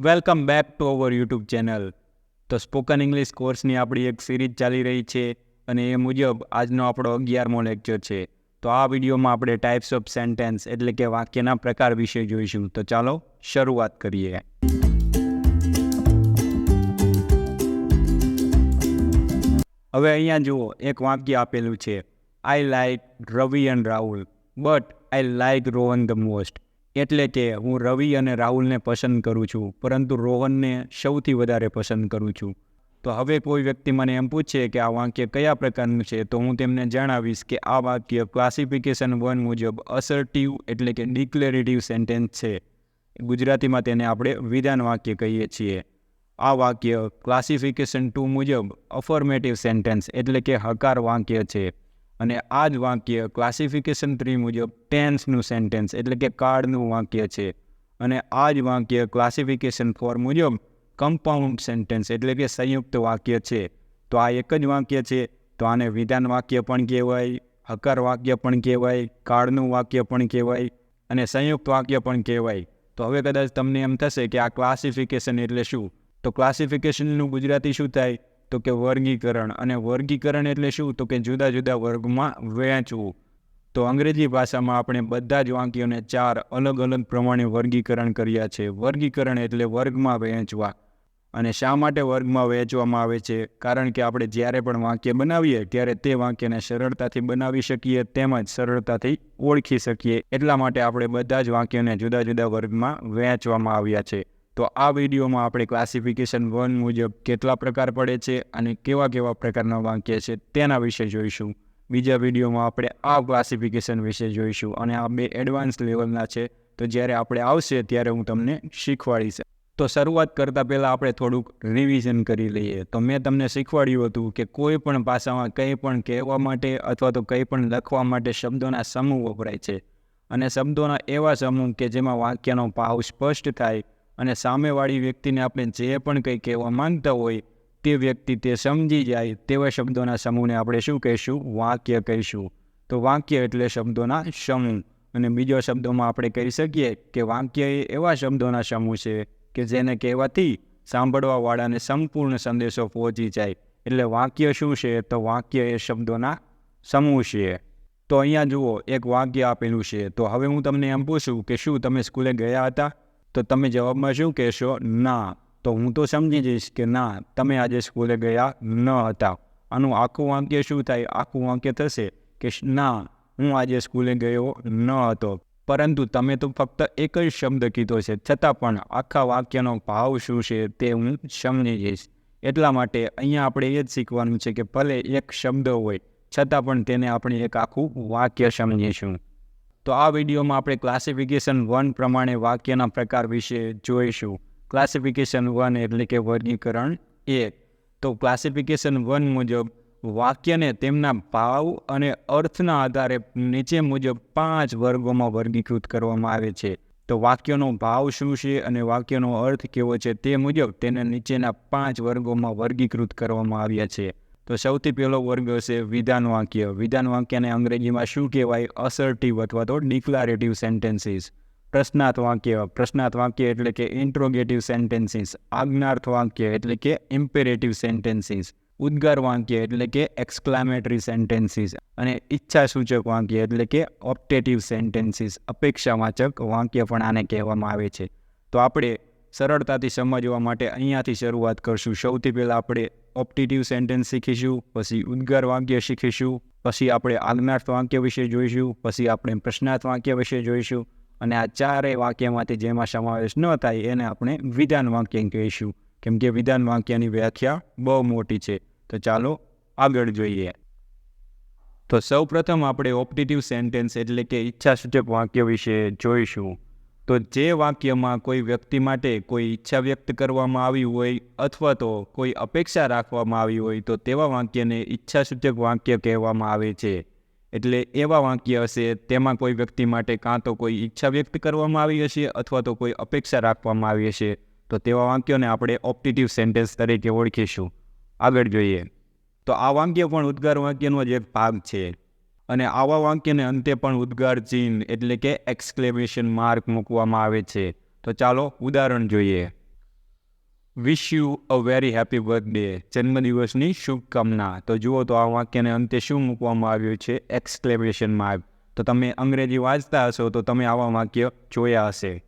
Welcome back to our YouTube channel. તો spoken English કોર્સની આપણી એક સિરીઝ ચાલી રહી છે અને એ મુજબ આજનો આપણો 11મો લેક્ચર છે. તો આ વિડીયોમાં આપણે ટાઈપ્સ ઓફ સેન્ટેન્સ એટલે કે વાક્યના પ્રકાર વિશે જોઈશું. તો ચાલો શરૂઆત કરીએ. હવે અહીંયા જુઓ, એક વાક્ય આપેલું છે, I like Ravi and Rahul but I like Rohan the most. એટલે કે હું રવિ અને રાહુલને પસંદ કરું છું, પરંતુ રોહનને સૌથી વધારે પસંદ કરું છું. તો હવે કોઈ વ્યક્તિ મને એમ પૂછે કે આ વાક્ય કયા પ્રકારનું છે, તો હું તેમને જણાવીશ કે આ વાક્ય ક્લાસિફિકેશન 1 મુજબ અસર્ટિવ એટલે કે ડિક્લેરેટિવ સેન્ટેન્સ છે. ગુજરાતીમાં તેને આપણે વિધાન વાક્ય કહીએ છીએ. આ વાક્ય ક્લાસિફિકેશન 2 મુજબ અફર્મેટિવ સેન્ટેન્સ એટલે કે હકાર વાક્ય છે. અને આ જ વાક્ય ક્લાસિફિકેશન 3 મુજબ ટેન્સનું સેન્ટેન્સ એટલે કે કાળનું વાક્ય છે. અને આ જ વાક્ય ક્લાસિફિકેશન 4 મુજબ કમ્પાઉન્ડ સેન્ટેન્સ એટલે કે સંયુક્ત વાક્ય છે. તો આ એક જ વાક્ય છે, તો આને વિધાન વાક્ય પણ કહેવાય, હકાર વાક્ય પણ કહેવાય, કાળનું વાક્ય પણ કહેવાય અને સંયુક્ત વાક્ય પણ કહેવાય. તો હવે કદાચ તમને એમ થશે કે આ ક્લાસિફિકેશન એટલે શું? તો ક્લાસિફિકેશનનું ગુજરાતી શું થાય? તો કે વર્ગીકરણ. અને વર્ગીકરણ એટલે શું? તો કે જુદા જુદા વર્ગમાં વહેંચવું. તો અંગ્રેજી ભાષામાં આપણે બધા જ વાક્યોને 4 અલગ અલગ પ્રમાણે વર્ગીકરણ કર્યા છે. વર્ગીકરણ એટલે વર્ગમાં વહેંચવા. અને શા માટે વર્ગમાં વહેંચવામાં આવે છે? કારણ કે આપણે જ્યારે પણ વાક્ય બનાવીએ ત્યારે તે વાક્યને સરળતાથી બનાવી શકીએ તેમજ સરળતાથી ઓળખી શકીએ. એટલા માટે આપણે બધા જ વાક્યોને જુદા જુદા વર્ગમાં વહેંચવામાં આવ્યા છે. તો આ વિડીયોમાં આપણે ક્લાસિફિકેશન 1 મુજબ કેટલા પ્રકાર પડે છે અને કેવા કેવા પ્રકારના વાક્ય છે તેના વિશે જોઈશું. બીજા વિડીયોમાં આપણે આ ક્લાસિફિકેશન વિશે જોઈશું અને આ બે એડવાન્સ લેવલના છે. તો જ્યારે આપણે આવશે ત્યારે હું તમને શીખવાડીશ. તો શરૂઆત કરતાં પહેલાં આપણે થોડુંક રિવિઝન કરી લઈએ. તો મેં તમને શીખવાડ્યું હતું કે કોઈ પણ ભાષામાં કંઈ પણ કહેવા માટે અથવા તો કંઈ પણ લખવા માટે શબ્દોના સમૂહ વપરાય છે. અને શબ્દોના એવા સમૂહ કે જેમાં વાક્યનો ભાવ સ્પષ્ટ થાય અને સામેવાળી વ્યક્તિને આપણે જે પણ કંઈ કહેવા માંગતા હોય તે વ્યક્તિ તે સમજી જાય તેવા શબ્દોના સમૂહને આપણે શું કહીશું? વાક્ય કહીશું. તો વાક્ય એટલે શબ્દોના સમૂહ. અને બીજા શબ્દોમાં આપણે કહી શકીએ કે વાક્ય એ એવા શબ્દોના સમૂહ છે કે જેને કહેવાથી સાંભળવાવાળાને સંપૂર્ણ સંદેશો પહોંચી જાય. એટલે વાક્ય શું છે? તો વાક્ય એ શબ્દોના સમૂહ છે. તો અહીંયા જુઓ, એક વાક્ય આપેલું છે. તો હવે હું તમને એમ પૂછું કે શું તમે સ્કૂલે ગયા હતા? તો તમે જવાબમાં શું કહેશો? ના. તો હું તો સમજી જઈશ કે ના, તમે આજે સ્કૂલે ગયા ન હતા. આનું આખું વાક્ય શું થાય? આખું વાક્ય થશે કે ના, હું આજે સ્કૂલે ગયો ન હતો. પરંતુ તમે તો ફક્ત એક જ શબ્દ કીધો છે, છતાં પણ આખા વાક્યનો ભાવ શું છે તે હું સમજી જઈશ. એટલા માટે અહીંયા આપણે એ જ શીખવાનું છે કે ભલે એક શબ્દ હોય છતાં પણ તેને આપણે એક આખું વાક્ય સમજીશું. તો આ વિડીયોમાં આપણે ક્લાસિફિકેશન 1 પ્રમાણે વાક્યના પ્રકાર વિશે જોઈશું. ક્લાસિફિકેશન 1 એટલે કે વર્ગીકરણ 1. તો ક્લાસિફિકેશન 1 મુજબ વાક્યને તેમના ભાવ અને અર્થના આધારે નીચે મુજબ 5 વર્ગોમાં વર્ગીકૃત કરવામાં આવે છે. તો વાક્યનો ભાવ શું છે અને વાક્યનો અર્થ કેવો છે તે મુજબ તેને નીચેના 5 વર્ગોમાં વર્ગીકૃત કરવામાં આવ્યા છે. તો સૌથી પહેલો વર્ગ હશે વિધાન વાક્ય. વિધાન વાક્યને અંગ્રેજીમાં શું કહેવાય? અસર્ટિવ અથવા તો ડિક્લારેટિવ સેન્ટેન્સીસ. પ્રશ્નાર્થ વાક્ય. પ્રશ્નાર્થ વાક્ય એટલે કે ઇન્ટ્રોગેટિવ સેન્ટેન્સીસ. આજ્ઞાર્થ વાક્ય એટલે કે ઇમ્પેરેટિવ સેન્ટેન્સીસ. ઉદ્ગાર વાક્ય એટલે કે એક્સક્લામેટરી સેન્ટેન્સીસ. અને ઈચ્છાસૂચક વાક્ય એટલે કે ઓપ્ટેટિવ સેન્ટેન્સીસ. અપેક્ષાવાચક વાક્ય પણ આને કહેવામાં આવે છે. તો આપણે સરળતાથી સમજવા માટે અહીંયાથી શરૂઆત કરશું. સૌથી પહેલાં આપણે ઓપ્ટેટિવ સેન્ટેન્સ શીખીશું, પછી ઉદ્ગાર વાક્ય શીખીશું, પછી આપણે આજ્ઞાર્થ વાક્ય વિશે જોઈશું, પછી આપણે પ્રશ્નાર્થ વાક્ય વિશે જોઈશું અને આ ચારેય વાક્યમાંથી જેમાં સમાવેશ ન થાય એને આપણે વિધાન વાક્ય કહીશું. કેમ કે વિધાન વાક્યની વ્યાખ્યા બહુ મોટી છે. તો ચાલો આગળ જોઈએ. તો સૌપ્રથમ આપણે ઓપ્ટેટિવ સેન્ટેન્સ એટલે કે ઈચ્છાસૂચક વાક્ય વિશે જોઈશું. તો જે વાક્યમાં કોઈ વ્યક્તિ માટે કોઈ ઈચ્છા વ્યક્ત કરવામાં આવી હોય અથવા તો કોઈ અપેક્ષા રાખવામાં આવી હોય તો તેવા વાક્યને ઈચ્છાસૂચક વાક્ય કહેવામાં આવે છે. એટલે એવા વાક્ય હશે તેમાં કોઈ વ્યક્તિ માટે કાં તો કોઈ ઈચ્છા વ્યક્ત કરવામાં આવી હશે અથવા તો કોઈ અપેક્ષા રાખવામાં આવી હશે. તો તેવા વાક્યોને આપણે ઓપ્ટેટિવ સેન્ટેન્સ તરીકે ઓળખીશું. આગળ જોઈએ. તો આ વાક્ય પણ ઉદ્ગાર વાક્યનો જ એક ભાગ છે. અને આવા વાક્યને અંતે પણ ઉદ્ગાર ચિહ્ન એટલે કે એક્સક્લેમેશન માર્ક મૂકવામાં આવે છે. તો ચાલો ઉદાહરણ જોઈએ. Wish you a very happy birthday, જન્મદિવસની શુભકામના. તો જુઓ તો આ વાક્યને અંતે શું મૂકવામાં આવ્યું છે? Exclamation mark. તો તમે અંગ્રેજી વાંચતા હશો તો તમે આવા વાક્ય જોયા હશે.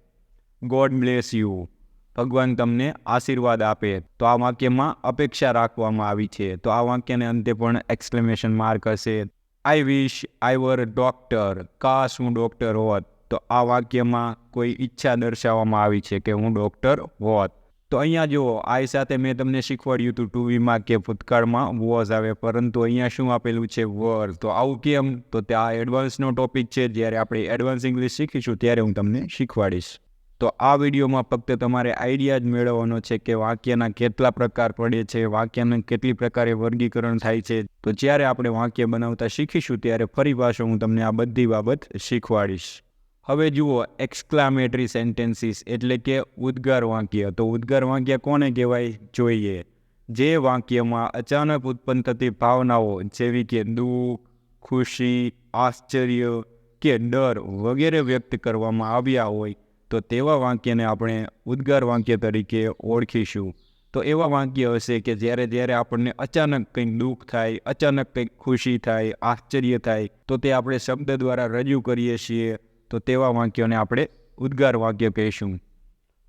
ગોડ બ્લેસ યુ, ભગવાન તમને આશીર્વાદ આપે. તો આ વાક્યમાં અપેક્ષા રાખવામાં આવી છે. તો આ વાક્યને અંતે પણ એક્સક્લેમેશન માર્ક હશે. આઈ વિશ આઈ વર ડોક્ટર, કાશ હું ડૉક્ટર હોત. તો આ વાક્યમાં કોઈ ઈચ્છા દર્શાવવામાં આવી છે કે હું ડૉક્ટર હોત. તો અહીંયા જુઓ, આ સાથે મેં તમને શીખવાડ્યું હતું ટુવીમાં કે ભૂતકાળમાં વોઝ આવે, પરંતુ અહીંયા શું આપેલું છે? વર. તો આવું કેમ? તો ત્યાં એડવાન્સનો ટોપિક છે. જ્યારે આપણે એડવાન્સ ઇંગ્લિશ શીખીશું ત્યારે હું તમને શીખવાડીશ. તો આ વિડીયોમાં ફક્ત તમારે આઈડિયા જ મેળવવાનો છે કે વાક્યના કેટલા પ્રકાર પડે છે, વાક્યનું કેટલી પ્રકારે વર્ગીકરણ થાય છે. તો જ્યારે આપણે વાક્ય બનાવતા શીખીશું ત્યારે ફરી પાછો હું તમને આ બધી બાબત શીખવાડીશ. હવે જુઓ, એક્સક્લામેટરી સેન્ટેન્સીસ એટલે કે ઉદ્ગાર વાક્ય. તો ઉદ્ગાર વાક્ય કોને કહેવાય? જોઈએ. જે વાક્યમાં અચાનક ઉત્પન્ન થતી ભાવનાઓ જેવી કે દુઃખ, ખુશી, આશ્ચર્ય કે ડર વગેરે વ્યક્ત કરવામાં આવ્યા હોય તો તેવા વાક્યને આપણે ઉદ્ગાર વાક્ય તરીકે ઓળખીશું. તો એવા વાક્ય હશે કે જ્યારે આપણને અચાનક કંઈક દુઃખ થાય, અચાનક કંઈક ખુશી થાય, આશ્ચર્ય થાય, તો તે આપણે શબ્દ દ્વારા રજૂ કરીએ છીએ. તો તેવા વાક્યોને આપણે ઉદ્ગાર વાક્ય કહીશું.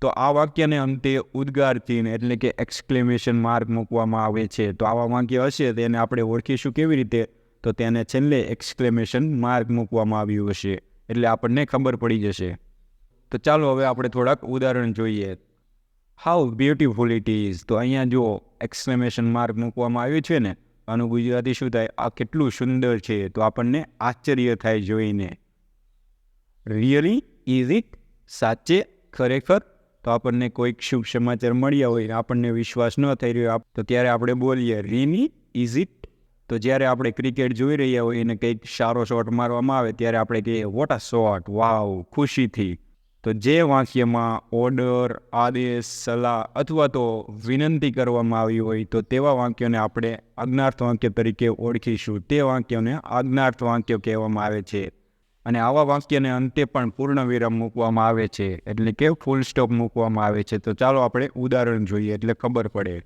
તો આ વાક્યને અંતે ઉદ્ગાર ચિહ્ન એટલે કે એક્સક્લેમેશન માર્ક મૂકવામાં આવે છે. તો આવા વાક્ય હશે તેને આપણે ઓળખીશું કેવી રીતે? તો તેને છેલ્લે એક્સક્લેમેશન માર્ક મૂકવામાં આવ્યું હશે, એટલે આપણને ખબર પડી જશે. તો ચાલો હવે આપણે થોડાક ઉદાહરણ જોઈએ. How beautiful it is. તો અહીંયા જુઓ, એક્સક્લેમેશન માર્ક મૂકવામાં આવ્યું છે ને, આનું ગુજરાતી શું થાય? આ કેટલું સુંદર છે. તો આપણને આશ્ચર્ય થાય જોઈને. રિયલી? Is it? સાચે? ખરેખર? તો આપણને કોઈક શુભ સમાચાર મળ્યા હોય, આપણને વિશ્વાસ ન થઈ રહ્યો તો ત્યારે આપણે બોલીએ રીયલી? Is it? તો જ્યારે આપણે ક્રિકેટ જોઈ રહ્યા હોય અને કંઈક સારો શોટ મારવામાં આવે ત્યારે આપણે કહીએ વોટ અ શોટ, વાવ, ખુશીથી. તો જે વાક્યમાં ઓર્ડર, આદેશ, સલાહ અથવા તો વિનંતી કરવામાં આવી હોય તો તેવા વાક્યોને આપણે આજ્ઞાર્થ વાક્ય તરીકે ઓળખીશું. તે વાક્યોને આજ્ઞાર્થ વાક્ય કહેવામાં આવે છે. અને આવા વાક્યને અંતે પણ પૂર્ણ વિરામ મૂકવામાં આવે છે, એટલે કે ફૂલ સ્ટોપ મૂકવામાં આવે છે. તો ચાલો આપણે ઉદાહરણ જોઈએ એટલે ખબર પડે.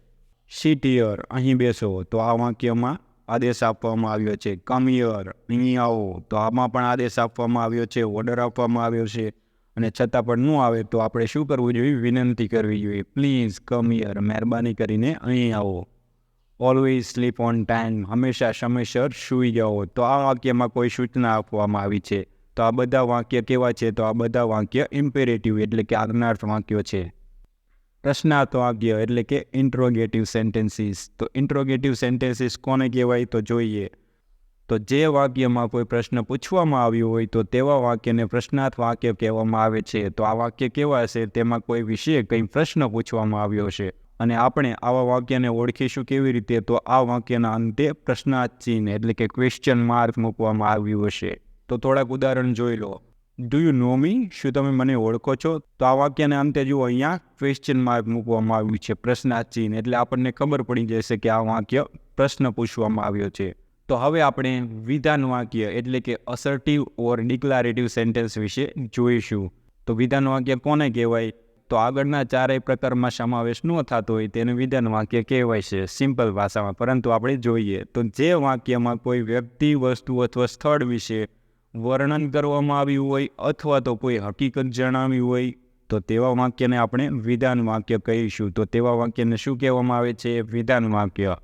સિટ હિયર, અહીં બેસો. તો આ વાક્યમાં આદેશ આપવામાં આવ્યો છે. કમ હિયર, અહીં આવો. તો આમાં પણ આદેશ આપવામાં આવ્યો છે, ઓર્ડર આપવામાં આવ્યો છે. અને છતાં પણ ન આવે તો આપણે શું કરવું જોઈએ? વિનંતી કરવી જોઈએ. પ્લીઝ કમ હિયર, મહેરબાની કરીને અહીં આવો. ઓલવેઝ સ્લીપ ઓન ટાઈમ, હંમેશા સમયસર સૂઈ જાઓ. તો આ વાક્યમાં કોઈ સૂચના આપવામાં આવી છે. તો આ બધા વાક્ય કેવા છે? તો આ બધા વાક્ય ઇમ્પેરેટિવ એટલે કે આજ્ઞાર્થ વાક્યો છે. પ્રશ્નાર્થ વાક્ય એટલે કે ઇન્ટ્રોગેટિવ સેન્ટેન્સીસ. તો ઇન્ટ્રોગેટિવ સેન્ટેન્સીસ કોને કહેવાય? તો જોઈએ. તો જે વાક્યમાં કોઈ પ્રશ્ન પૂછવામાં આવ્યો હોય તો તેવા વાક્યને પ્રશ્નાર્થ વાક્ય કહેવામાં આવે છે. તો આ વાક્ય કેવા હશે? તેમાં કોઈ વિશે કંઈ પ્રશ્ન પૂછવામાં આવ્યો છે. અને આપણે આવા વાક્યને ઓળખીશું કેવી રીતે? તો આ વાક્યના અંતે પ્રશ્નાર્થ ચિહ્ન એટલે કે ક્વેશ્ચન માર્ક મૂકવામાં આવ્યું હશે. તો થોડાક ઉદાહરણ જોઈ લો. ડુ યુ નો મી? શું તમે મને ઓળખો છો? તો આ વાક્યને અંતે જુઓ, અહીંયા ક્વેશ્ચન માર્ક મૂકવામાં આવ્યું છે, પ્રશ્નાર્થ ચિહ્ન, એટલે આપણને ખબર પડી જશે કે આ વાક્ય પ્રશ્ન પૂછવામાં આવ્યો છે. તો હવે આપણે વિધાન વાક્ય એટલે કે અસર્ટિવ ઓર ડિક્લારેટિવ સેન્ટેન્સ વિશે જોઈશું. તો વિધાન વાક્ય કોને કહેવાય? તો આગળના ચારેય પ્રકારમાં સમાવેશ ન થતો હોય તેને વિધાન વાક્ય કહેવાય છે સિમ્પલ ભાષામાં. પરંતુ આપણે જોઈએ તો જે વાક્યમાં કોઈ વ્યક્તિ, વસ્તુ અથવા સ્થળ વિશે વર્ણન કરવામાં આવ્યું હોય અથવા તો કોઈ હકીકત જણાવી હોય તો તેવા વાક્યને આપણે વિધાન વાક્ય કહીશું. તો તેવા વાક્યને શું કહેવામાં આવે છે? વિધાન વાક્ય.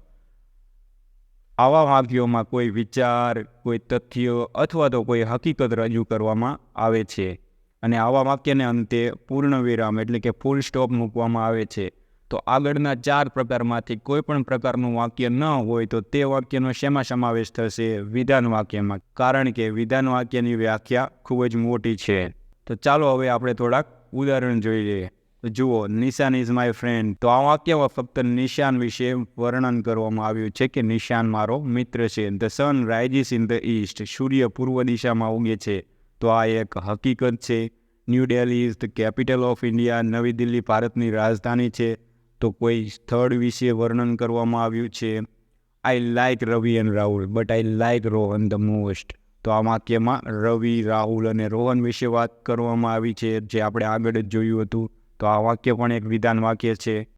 આવા વાક્યોમાં કોઈ વિચાર, કોઈ તથ્ય અથવા તો કોઈ હકીકત રજૂ કરવામાં આવે છે. અને આવા વાક્યને અંતે પૂર્ણ વિરામ એટલે કે ફૂલ સ્ટોપ મૂકવામાં આવે છે. તો આગળના ચાર પ્રકારમાંથી કોઈ પણ પ્રકારનું વાક્ય ન હોય તો તે વાક્યનો શેમાં સમાવેશ થશે? વિધાન વાક્યમાં. કારણ કે વિધાન વાક્યની વ્યાખ્યા ખૂબ જ મોટી છે. તો ચાલો હવે આપણે થોડાક ઉદાહરણ જોઈ લઈએ. તો જુઓ, નિશાન ઇઝ માય ફ્રેન્ડ. તો આ વાક્યમાં ફક્ત નિશાન વિશે વર્ણન કરવામાં આવ્યું છે કે નિશાન મારો મિત્ર છે. The sun rises in the east. સૂર્ય પૂર્વ દિશામાં ઉગે છે. તો આ એક હકીકત છે. New Delhi is the capital of India. નવી દિલ્હી ભારતની રાજધાની છે. તો કોઈ સ્થળ વિશે વર્ણન કરવામાં આવ્યું છે. I like Ravi and Rahul but I like Rohan the most. તો આ વાક્યમાં રવિ, રાહુલ અને રોહન વિશે વાત કરવામાં આવી છે, જે આપણે આગળ જ જોયું હતું. તો આ વાક્ય પણ એક વિધાન વાક્ય છે.